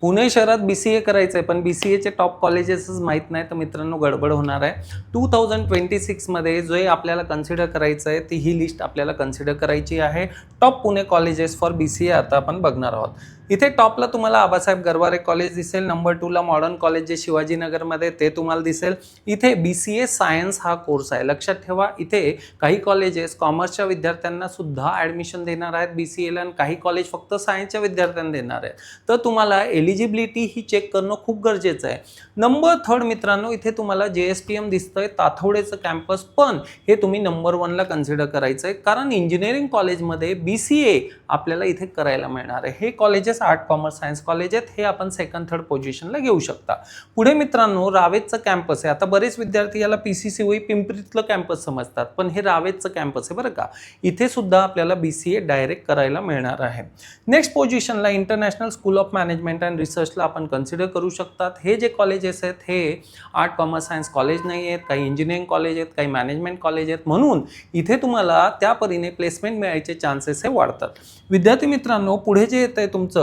पुणे शहरात BCA करायचं आहे पण BCAचे टॉप कॉलेजेसच माहीत नाही तर मित्रांनो गडबड होणार आहे। 2026 मध्ये जे आपल्याला कन्सिडर करायचं आहे ती ही लिस्ट आपल्याला कन्सिडर करायची आहे। Top Pune colleges for BCA आता आपण बघणार आहोत। इथे टॉपला तुम्हाला आबासाहेब गरवारे कॉलेज दिसेल, नंबर 2 ला मॉडर्न कॉलेज जे शिवाजीनगरमध्ये ते तुम्हाला दिसेल। इथे BCA सायन्स हा कोर्स आहे। लक्षात ठेवा इथे काही कॉलेजेस कॉमर्सच्या विद्यार्थ्यांना सुद्धा ॲडमिशन देणार आहेत BCA ला आणि काही कॉलेज फक्त सायन्सच्या विद्यार्थ्यांना देणार आहेत। तर तुम्हाला एलिजिबिलिटी ही चेक करणं खूप गरजेचं आहे। नंबर 3 मित्रांनो इथे तुम्हाला JSPM दिसतंय ताथवडेचं कॅम्पस, पण हे तुम्ही नंबर 1 ला कन्सिडर करायचं आहे कारण इंजिनिअरिंग कॉलेजमध्ये BCA आपल्याला इथे करायला मिळणार आहे। हे colleges art commerce science college आहेत, हे आपण सेकंड थर्ड पोझिशनला घेऊ शकता। पुढे मित्रांनो रावेतचं कॅम्पस आहे। आता बरेच विद्यार्थी याला PCCOE पिंपरीतलं कॅम्पस समजतात, पण हे रावेतचं कॅम्पस आहे बरं का। इथे सुद्धा आपल्याला BCA डायरेक्ट करायला मिळणार आहे। नेक्स्ट पोझिशनला International School of Management and रिसर्चला आपण कन्सिडर करू शकतात। हे जे कॉलेजेस आहेत हे आर्ट कॉमर्स सायन्स कॉलेज नाही आहेत, काही इंजिनिअरिंग कॉलेज आहेत, काही मॅनेजमेंट कॉलेज आहेत, म्हणून इथे तुम्हाला त्या परीने प्लेसमेंट मिळायचे चान्सेस हे वाढतात। विद्यार्थी मित्रांनो पुढे जे येत आहे तुमचं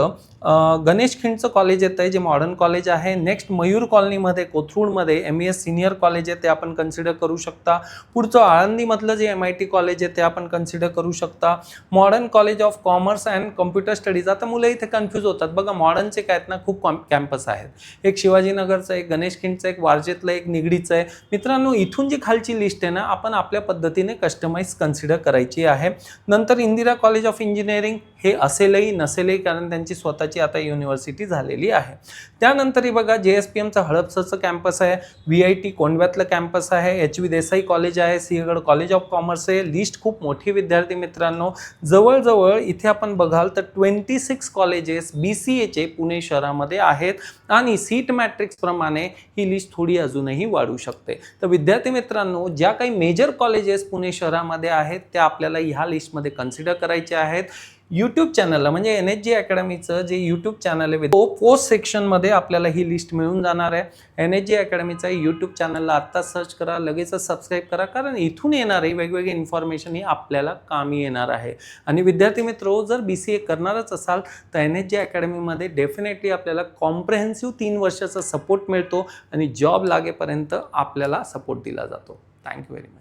गणेश खिंडचं कॉलेज येत आहे जे मॉडर्न कॉलेज आहे। नेक्स्ट मयूर कॉलनीमध्ये कोथरूडमध्ये MES सिनियर कॉलेज आहे ते आपण कन्सिडर करू शकता। पुढचं आळंदीमधलं जे MIT कॉलेज आहे ते आपण कन्सिडर करू शकता। Modern college of commerce and computer studies, आता मुलं इथे कन्फ्यूज होतात बघा, मॉडर्नचे काय आहेत ना खूप कॅम्पस आहेत, एक शिवाजीनगरचं, एक गणेश खिंडचं, एक वारजेतलं, एक निगडीचं आहे। मित्रांनो इथून जी खालची लिस्ट आहे ना आपण आपल्या पद्धतीने कस्टमाइज कन्सिडर करायची आहे। नंतर इंदिरा कॉलेज ऑफ इंजिनिअरिंग हे असेलही नसेलही कारण त्यांची स्वतःची आता युनिव्हर्सिटी झालेली आहे। त्यानंतर ही बघा JSPMचं हडपसरचं कॅम्पस आहे, VIT कोंडव्यातलं कॅम्पस आहे, HV देसाई कॉलेज आहे, सिंहगड कॉलेज ऑफ कॉमर्स आहे। लिस्ट खूप मोठी विद्यार्थी मित्रांनो, जवळजवळ इथे आपण बघाल तर 26 कॉलेजेस BCAचे पुणे शहरामध्ये आहेत आणि सीट मॅट्रिक्स प्रमाणे ही लिस्ट थोडी अजूनही वाढू शकते। तर विद्यार्थी मित्रांनो ज्या काही मेजर कॉलेजेस पुणे शहरामध्ये आहेत त्या आपल्याला ह्या लिस्टमध्ये कन्सिडर करायचे आहेत। यूट्यूब चॅनलला म्हणजे NHG अकॅडमीचं जे यूट्यूब चॅनल आहे तो पोस्ट सेक्शनमध्ये आपल्याला ही लिस्ट मिळून जाणार आहे। NHG अकॅडमीचा यूट्यूब चॅनलला आत्ता सर्च करा, लगेच सबस्क्राईब करा कारण इथून येणारी वेगवेगळी इन्फॉर्मेशन ही आपल्याला कामी येणार आहे। आणि विद्यार्थी मित्रो जर BCA करणारच असाल तर NHG अकॅडमीमध्ये डेफिनेटली आपल्याला कॉम्प्रेहेन्सिव्ह 3 वर्षाचा सपोर्ट मिळतो आणि जॉब लागेपर्यंत आपल्याला सपोर्ट दिला जातो। Thank you very much.